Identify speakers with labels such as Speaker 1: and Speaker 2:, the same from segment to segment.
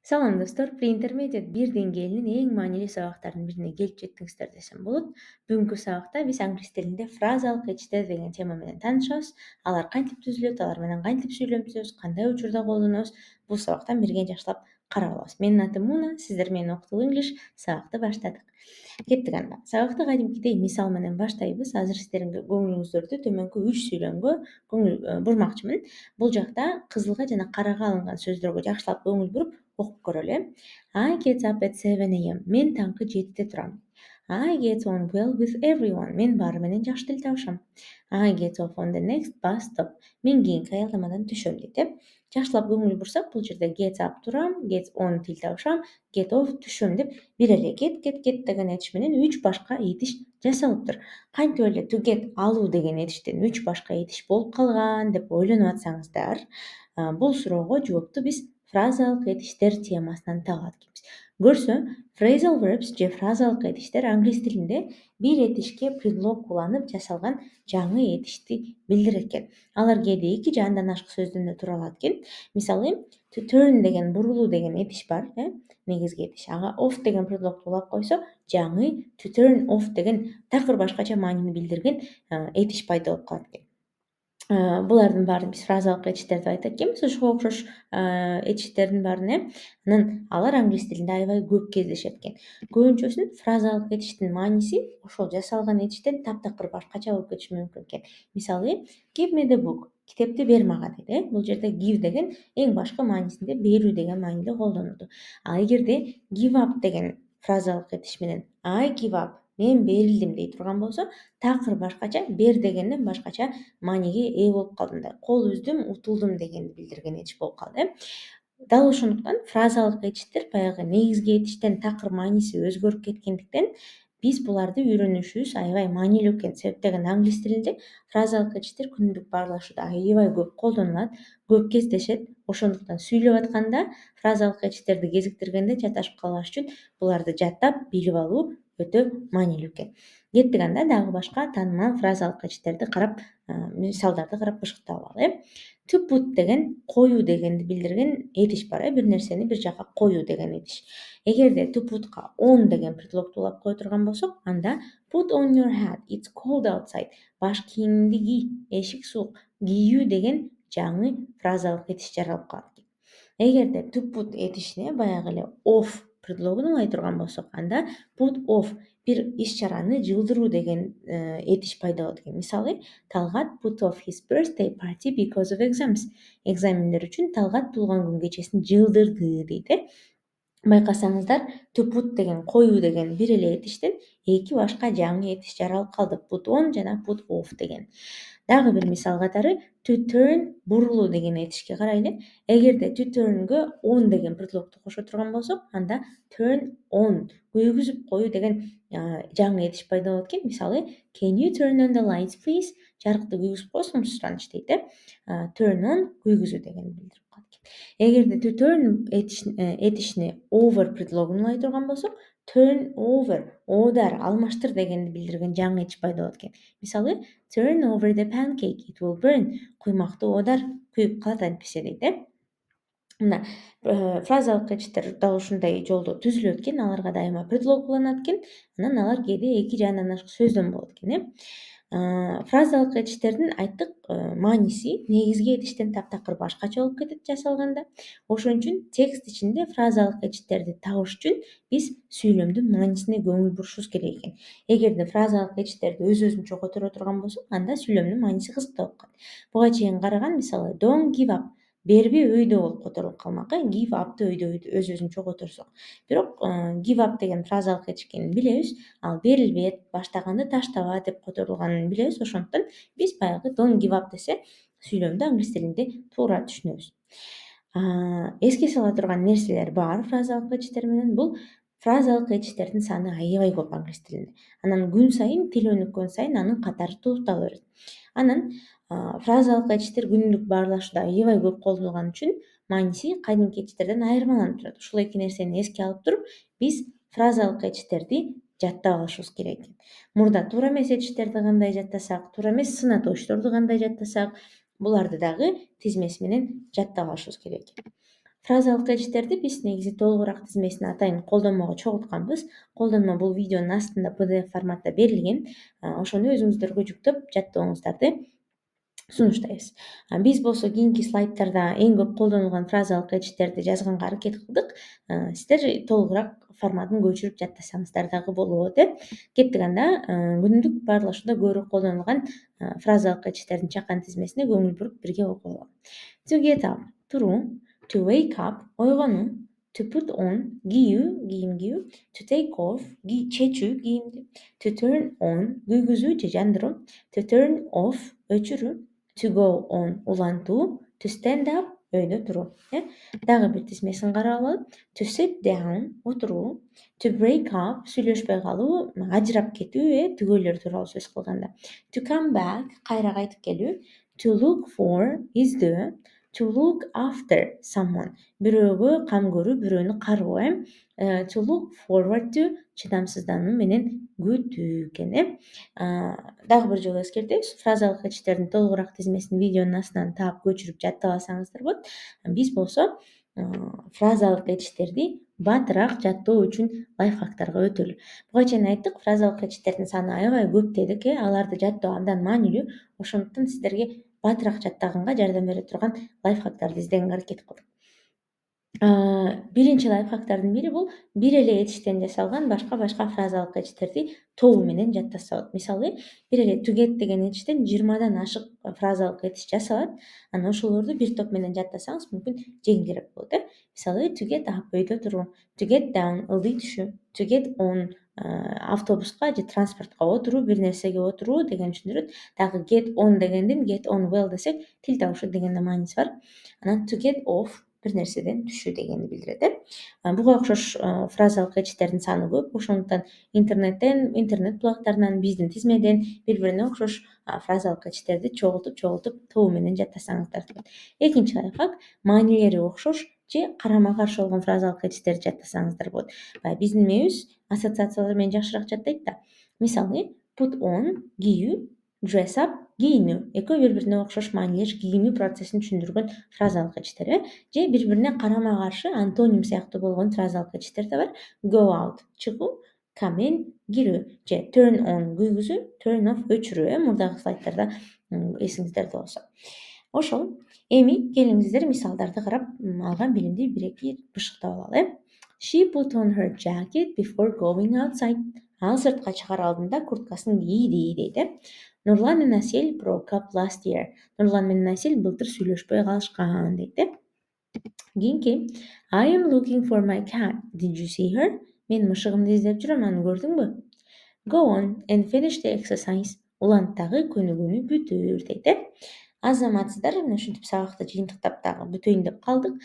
Speaker 1: Салам достор, pre-intermediate 1 деңгээлинин эң маанилүү сабактарынын бирине келип жеттиңиздер десем болот. Бүгүнкү сабакта биз англис тилинде фразалык этиштер деген тема менен таанышабыз. Алар кантип түзүлөт, алар менен кантип сүйлөшөбүз, кандай учурда колдонобуз, бул сабактан бирге жакшылап карап алабыз. Менин атым Муна, сиздер менен Окутуу English сабакты баштадык. Кеттик анда. Сабакты кадимкидей мисал менен баштайбыз. Азыр сиздердин көңүлүңүздөрдү төмөнкү 3 сүйлөмгө бурмакчымын. Бул жакта кызылга жана карага алынган сөздөргө жакшылап көңүл буруп окуп көрөлү. I get up at 7 a.m. Мен таңкы 7-де турам. I get on well with everyone. Мен баары менен жакшы тил табышам. I get off on the next bus stop. Мен кийинки аялдамадан түшөм дейт. Жакшылап көңүл бурсак, бул жерде get up турам, get on тил табышам, get off түшөм деп бир эле get деген этиш менен 3 башка этиш жасалыптыр. Кантип эле to get алуу деген этиштен 3 башка этиш болуп калган деп ойлонуп атсаңыздар, бул суроого жоопту биз фразалык этиштер темасынан таба алат экенбиз. Көрсө, phrasal verbs же фразалык этиштер англис тилинде бир этишке предлог уланып жасалган жаңы этишти билдирет экен. Алар кээде 2 же андан ашык сөздөн да тура алат экен. Мисалы, to turn деген бурулуу деген этиш бар, негизги этиш. Ага off деген предлогду улап койсо, жаңы to turn off деген такыр башкача маанини билдирген этиш пайда болуп калат экен. Булардын баарын биз фразалык этиштер деп айтат экенбиз, ушуга окшош этиштердин баарын. Анан алар англис тилинде аябай көп кездешет экен. Көбүнчөсүн фразалык этиштин мааниси ошол жасалган этиштен таптакыр башкача болуп кетиши мүмкүн экен. Мисалы, give me the book. Китепти бер мага дейт. Бул жерде give деген эң башкы маанисинде берүү деген мааниде колдонулду. А эгерде give up деген фразалык этиш менен I give up, мен берилдим дей турган болсо, такыр башкача, бер дегенден башкача мааниге ээ болуп калды. Мындай кол үздүм, утулдум дегенди билдирген этиш болуп калды. Дал ошондуктан фразалык этиштер баягы негизги этиштен такыр мааниси өзгөрүп кеткендиктен биз буларды үйрөнүшүбүз аябай маанилүү экен. Себеп дегенде англис тилинде фразалык этиштер күнүмдүк баарлашууда аябай көп колдонулат, көп кездешет. Ошондуктан сүйлөп атканда фразалык этиштерди кезиктиргенде чаташып калбаш үчүн буларды жаттап билип алуу өтө маанилүү экен. Кеттик анда дагы башка таанымал фразалык этиштерди карап, мисалдарды карап бышыктап алалы. To put деген коюу дегенди билдирген этиш бар. Бир нерсени бир жака коюу деген этиш. Эгерде to putка on деген предлогду улап кое турган болсок, анда put on your hat, it's cold outside. Баш кийимиңди ки, эшик суук. Кийүү деген жаңы фразалык этиш жаралып калат экен. Эгерде to put этишине баягы эле off предлогун улай турган болсок, анда put off бир иш-чараны жылдыруу деген этиш пайда болот экен. Мисалы, Талгат put off his birthday party because of exams. Экзамендер үчүн Талгат туулган күн кечесин жылдырды дейт. Байкасаңыздар, to put деген коюу деген бир эле этиштен 2 башка жаңы этиш жаралып калды. Put on жана put off деген. Дагы бир мисал катары to turn бурулуу деген этишке карайлы. Эгерде to turn'гө on деген предлогду кошо турган болсок, анда turn on күйгүзүп коюу деген жаңы этиш пайда болот экен. Мисалы, can you turn on the lights please? Жарыкты күйгүзүп койсоңуз сураныч дейт. Turn on күйгүзүү дегенди билдирип калат экен. Эгерде to turn этишине over предлогун улай турган болсок, turn over оодар, алмаштыр дегенди билдирген жаңы этиш пайда болот экен. Мисалы, turn over the pancake, it will burn. Куймакты оодар, күйүп калат антпесе дейт. Мына фразалык этиштер дал ушундай жолдо түзүлөт экен. Аларга дайыма предлог уланат экен. Анан алар кээде 2 же андан ашык сөздөн болот экен. Фразалык этиштердин айттык мааниси негизги этиштен таптакыр башкача болуп кетет жасалганда. Ошон үчүн текст ичинде фразалык этиштерди табыш үчүн биз сүйлөмдүн маанисине көңүл бурушубуз керек экен. Эгерде фразалык этиштерди өз-өзүнчө которо турган болсок, анда сүйлөмдүн мааниси кызыктуу болуп калат. Буга чейин караган мисалы don't give up, бербе өйдө болуп которулуп калмак. Give up'ты өйдө өз-өзүнчө которсок. Бирок give up деген фразалык этиш экенин билебиз. Ал берилбет, баштаганды таштаба деп которулганын билебиз. Ошондуктан биз баягы don't give up десе, сүйлөмдү англис тилинде туура түшүнөбүз. Эске сала турган нерселер бар фразалык этиштер менен. Бул фразалык этиштердин саны аябай көп англис тилинде. Анан күн сайын тил өнүккөн сайын анын катары толуктала берет. Анан фразалык этиштер күнүмдүк баарлашууда аябай көп колдонулган үчүн мааниси кадимки этиштерден айырмаланып турат. Ушул эки нерсени эске алып туруп, биз фразалык этиштерди жаттап алышыбыз керек экен. Мурда туура эмес этиштерди кандай жаттасак, туура эмес сын атоочторду кандай жаттасак, буларды дагы тизмеси менен жаттап алышыбыз керек экен. Фразалык кечиштерди биз негизи толугураак тизмесин атайын колдонмого чогултканбыз. Колдонмо бул видеонун астында PDF форматта берилген. Ошону өзүңүздөргө жүктөп жаттооңуздарды сунуштайбыз. Биз болсо кийинки слайдтарда эң көп колдонулган фразалык кечиштерди жазганга аракет кылдык. Сиздер толугураак форматын көчүрүп жаттасаңыздар дагы болот. Кеттик анда күнүмдүк баарлашууда көбүрөөк колдонулган фразалык кечиштердин чакан тизмесине көңүл буруп бирге окуялы. To get up, туруу. To wake up, ойгонуу. To put on, кийүү, кийим кийүү. To take off, чечүү кийимди. To turn on, күйгүзүү же жандыруу. To turn off, өчүрүү. To go on, улантуу. To stand up, өйдө туруу. Дагы бир тизмесин карап алалы. To sit down, отуруу. To break up, сүйлөшпөй калуу, ажырап кетүү, түгөйлөр тууралуу сөз кылганда. To come back, кайра кайтып келүү. To look for, издөө. To look after someone, бирөөгө кам көрүү, бирөөнү кароо. To look forward to, чыдамсыздануу менен күтүү экен. Дагы бир жолу эскертебиз, фразалык кечиштердин толугураак тизмесин видеонун астынан таап көчүрүп жаттап алсаңыздар болот. Биз болсо фразалык кечиштерди батыраак жаттоо үчүн лайфхактарга өтөлү. Буга чейин айттык, фразалык кечиштердин саны аябай көп дедик. Аларды жаттоо абдан маанилүү. Ошондуктан сиздерге батыраак жаттаганга жардам бере турган лайфхактарды издегенге аракет кылдык. Биринчи лайфхактардын бири бул бир эле этиштен жасалган башка фразалык кечиштерди тобу менен жаттаса болот. Мисалы, бир эле to get деген этиштен 20дан ашык фразалык этиш жасалат. Анан ошолорду бир топ менен жаттасаңыз мүмкүн жеңилирээк болот. Мисалы, to get up, өйдө туруу. To get down, ылдый түшүү. To get on, автобуска же транспортко отуруу, бир нерсеге отуруу деген түшүндүрөт. Дагы get on дегенден get on well десек, тил табышы деген да мааниси бар. Анан to get off, бир нерседен түшүү дегенди билдирет. Буга окшош фразалык кечиштердин саны көп. Ошондуктан интернеттен, интернет булагтарынан, биздин тизмеден бири-бирине окшош фразалык кечиштерди чогултуп тобу менен жаттасаңыздар болот. Экинчи лайфхак, маанилери окшош же карама-каршы болгон фразалык кечиштерди жаттасаңыздар болот. Баягы биздин мээбиз ассоциациялар менен жакшыраак жаттайт да. Мисалы, put on, кийүү, dress up, кийинүү. Экөө бири-бирине окшош маанилер, кийинүү процессин түшүндүргөн фразалык кечиштер. Же бири-бирине карама-каршы антоним сыяктуу болгон фразалык кечиштер да бар. Go out, чыгуу, come in, кирүү, же turn on, күйгүзүү, turn off, өчүрүү. Мурдагы слайдтарда эсиңиздерде болсо. Ошол. Эми келиңиздер мисалдарды карап алган билимди бир-эки бышыктап алалы. She put on her jacket before going outside. Ал сыртка чыгаар алдында курткасын кийди дейт. Нурлан менен Асель broke up last year. Нурлан менен Асель былтыр сүйлөшпөй калышкан дейт. Кийинки, I am looking for my cat. Did you see her? Мен мышыгымды издеп жүрөм, аны көрдүңбү? Go on and finish the exercise. Улант дагы көнүгүүнү бүтүр дейт. Азаматсыздар, мына ушинтип сабакты жыйынтыктап дагы бүтөйүн деп калдык.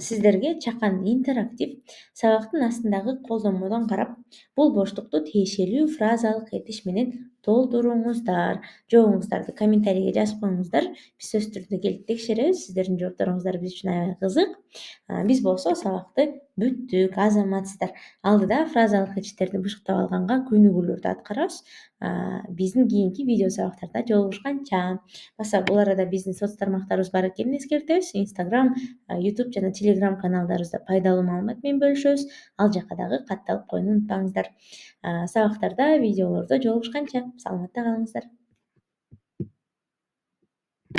Speaker 1: Сиздерге чакан интерактив сабактын астындагы колдонмодон карап, бул боштукту тиешелүү фразалык этиш менен толтуруңуздар. Жообуңуздарды комментарийге жазып коюңуздар. Биз сөзсүз түрдө келип текшеребиз. Сиздердин жоопторуңуздар биз үчүн аябай кызык. Биз болсо сабакты бүттүк, азаматсыздар. Алдыда фразалык этиштерди бышыктап алганга көнүгүүлөрдү аткарабыз. Биздин кийинки видео сабактарда жолугушканча. Баса бул арада биздин соц тармактарыбыз бар экенин эскертебиз. Instagram, YouTube жана Telegram каналдарыбызда пайдалуу маалымат менен бөлүшөбүз. Ал жака дагы катталып коюуну унутпаңыздар. Сабактарда, видеолордо жолугушканча саламатта калыңыздар.